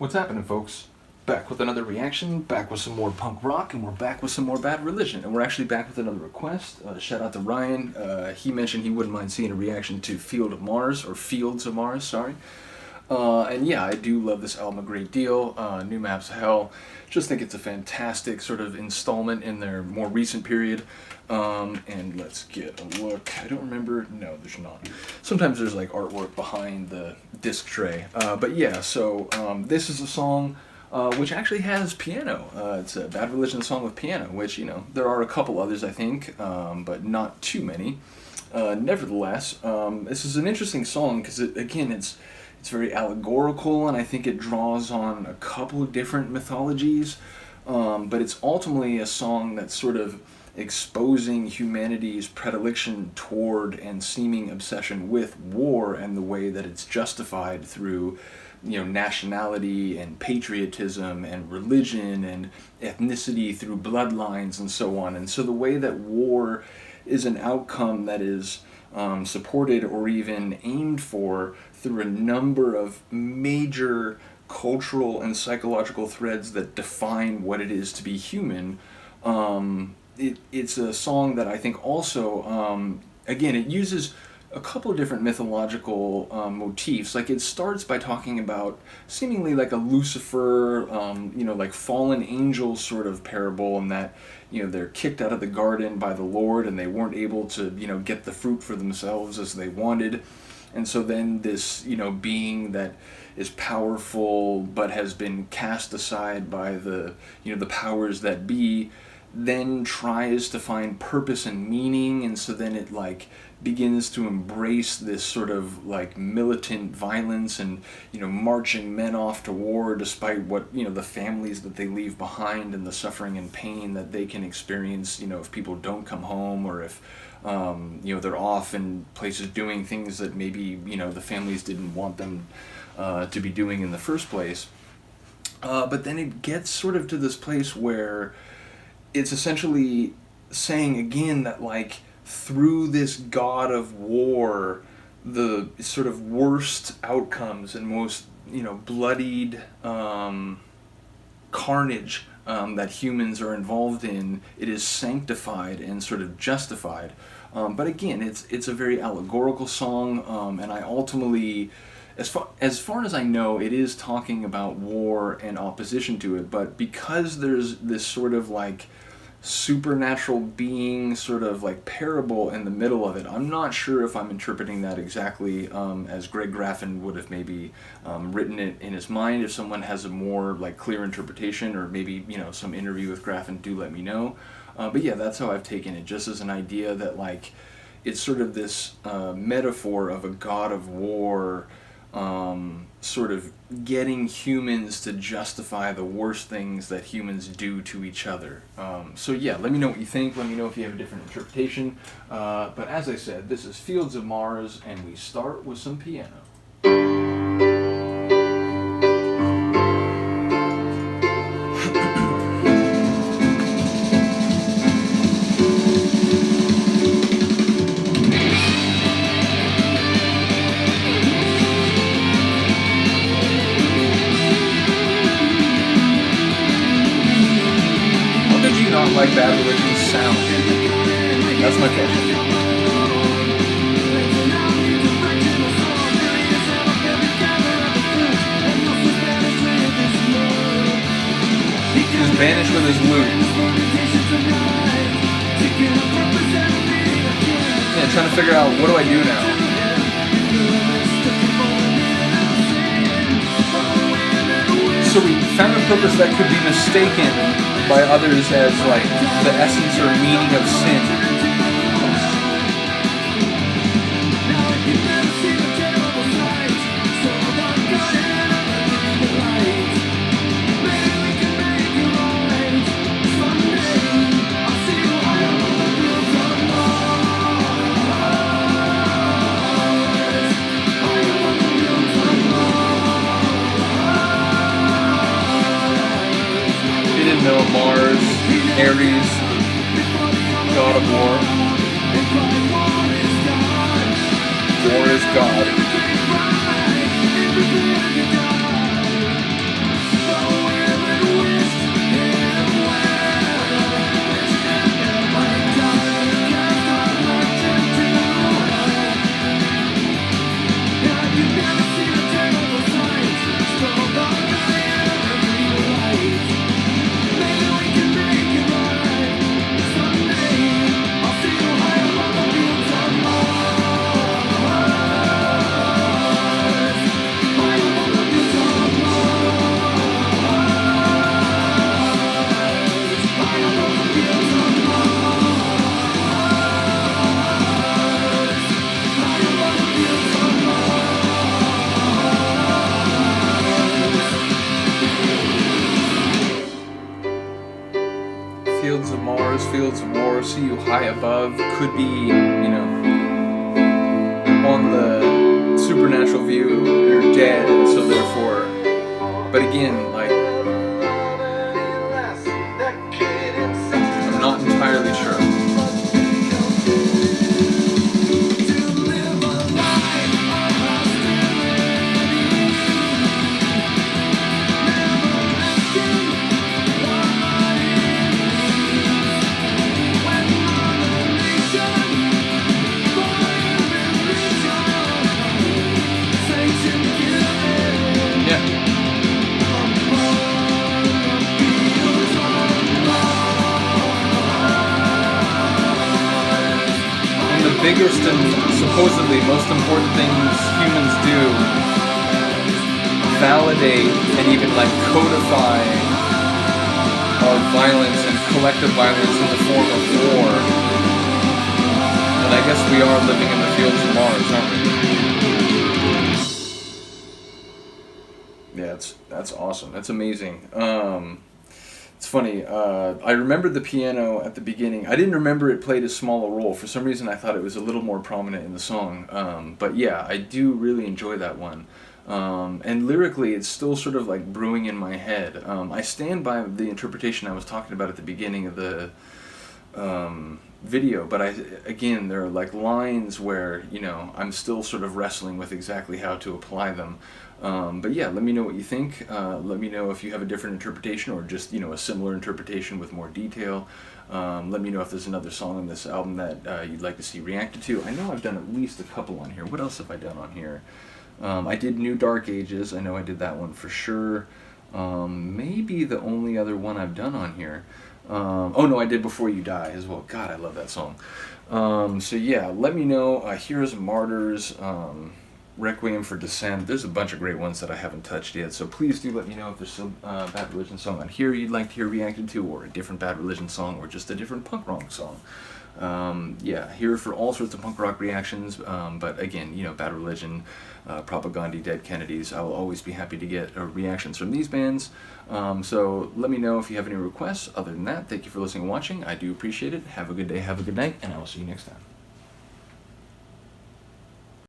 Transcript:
What's happening, folks? Back with another reaction, back with some more punk rock, and we're back with some more Bad Religion. And we're actually back with another request. Shout out to Ryan. He mentioned he wouldn't mind seeing a reaction to Field of Mars, or Fields of Mars, sorry. And yeah, I do love this album a great deal. New Maps of Hell. Just think it's a fantastic sort of installment in their more recent period. And let's get a look. I don't remember. No, there's not. Sometimes there's like artwork behind the disc tray. But yeah, so this is a song which actually has piano. It's a Bad Religion song with piano, which, you know, there are a couple others, I think, but not too many. Nevertheless, this is an interesting song because, again, it's very allegorical, and I think it draws on a couple of different mythologies, but it's ultimately a song that's sort of exposing humanity's predilection toward and seeming obsession with war and the way that it's justified through, you know, nationality and patriotism and religion and ethnicity through bloodlines and so on. And so the way that war is an outcome that is supported or even aimed for through a number of major cultural and psychological threads that define what it is to be human. It's a song that I think also, again, it uses a couple of different mythological motifs. Like, it starts by talking about seemingly like a Lucifer, like fallen angel sort of parable, and that, you know, they're kicked out of the garden by the Lord and they weren't able to, you know, get the fruit for themselves as they wanted. And so then this, you know, being that is powerful but has been cast aside by the, you know, the powers that be, then tries to find purpose and meaning, and so then it like begins to embrace this sort of like militant violence and, you know, marching men off to war despite what, you know, the families that they leave behind and the suffering and pain that they can experience, you know, if people don't come home, or if you know, they're off in places doing things that maybe, you know, the families didn't want them to be doing in the first place. But then it gets sort of to this place where it's essentially saying again that, like, through this god of war, the sort of worst outcomes and most, you know, bloodied carnage that humans are involved in, it is sanctified and sort of justified. But again, it's a very allegorical song, and I ultimately, as far as I know, it is talking about war and opposition to it, but because there's this sort of like supernatural being sort of like parable in the middle of it, I'm not sure if I'm interpreting that exactly as Greg Graffin would have maybe written it in his mind. If someone has a more like clear interpretation, or maybe, you know, some interview with Graffin, do let me know. But yeah, that's how I've taken it, just as an idea that, like, it's sort of this metaphor of a god of war sort of getting humans to justify the worst things that humans do to each other. So yeah, let me know what you think. Let me know if you have a different interpretation. But as I said, this is Fields of Mars, and we start with some piano. Like Bad Religion's sound? That's my question. He's banished with his lute. Yeah, trying to figure out, what do I do now? So we found a purpose that could be mistaken by others as like the essence or meaning of sin. No, Mars, Ares, god of war. War is God. those fields of war, see you high above, could be, you know, on the supernatural view, you're dead, and so therefore, but again, like, I'm not entirely sure. Biggest and supposedly most important things humans do, validate and even like codify our violence and collective violence in the form of war. And I guess we are living in the fields of Mars, aren't we? Yeah, that's awesome. That's amazing. It's funny, I remembered the piano at the beginning. I didn't remember it played a smaller role. For some reason I thought it was a little more prominent in the song. But yeah, I do really enjoy that one. And lyrically it's still sort of like brewing in my head. I stand by the interpretation I was talking about at the beginning of the video, but again, there are like lines where, you know, I'm still sort of wrestling with exactly how to apply them. But yeah, let me know what you think. Let me know if you have a different interpretation or just, you know, a similar interpretation with more detail. Let me know if there's another song on this album that you'd like to see reacted to. I know I've done at least a couple on here. What else have I done on here? I did New Dark Ages. I know I did that one for sure. Maybe the only other one I've done on here. Oh no, I did Before You Die as well. God, I love that song. So yeah, let me know. Heroes and Martyrs, Requiem for Descent. There's a bunch of great ones that I haven't touched yet, so please do let me know if there's some Bad Religion song on here you'd like to hear reacted to, or a different Bad Religion song, or just a different punk rock song. Yeah, here for all sorts of punk rock reactions, but again, you know, Bad Religion, Propaganda, Dead Kennedys, I will always be happy to get reactions from these bands. So let me know if you have any requests. Other than that, thank you for listening and watching. I do appreciate it. Have a good day, have a good night, and I will see you next time.